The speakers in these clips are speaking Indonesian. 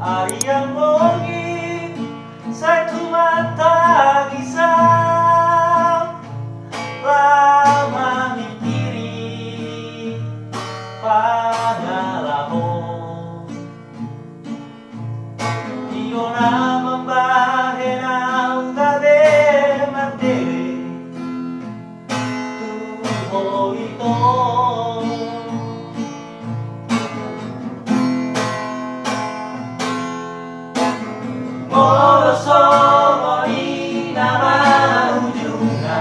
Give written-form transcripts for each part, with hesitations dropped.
hari yang mungkin saya cuma tak bisa lama mikirin pangalaman io na membahe na unggabe mandere tuho ito Morosongo ni nama ujungnya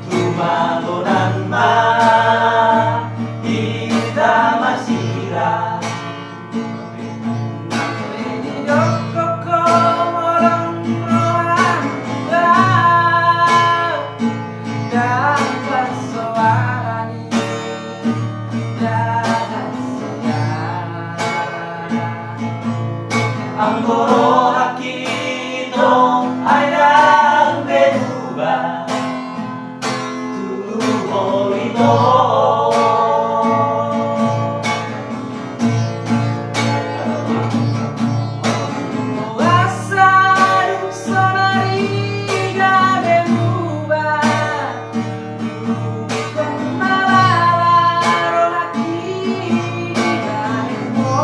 Tumalunan ma kita masira Anggoro hakito ay nang berubah tuho ito Asal sonari ga berubah Kemararo hati gaemo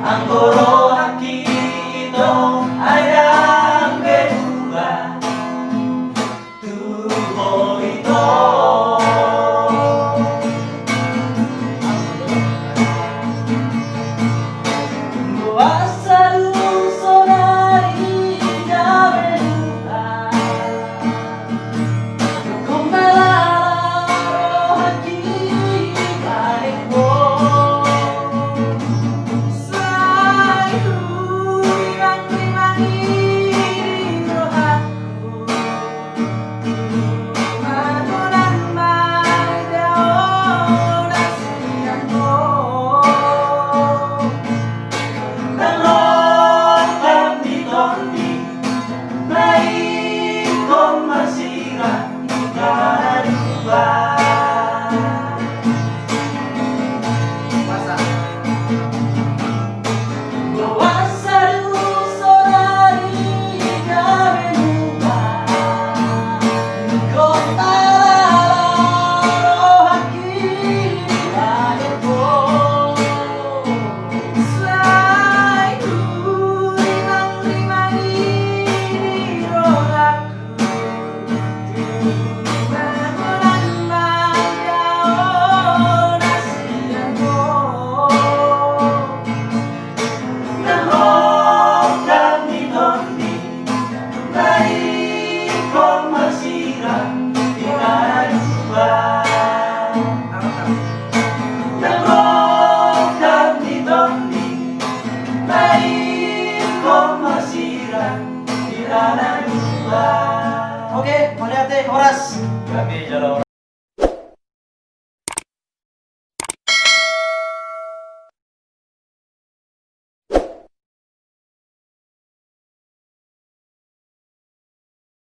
Anggoro hakito ay ang berubah tuho ito Asal sonari ga berubah Kemararo hati gaemo Oke, melihat oras. Kami jalan.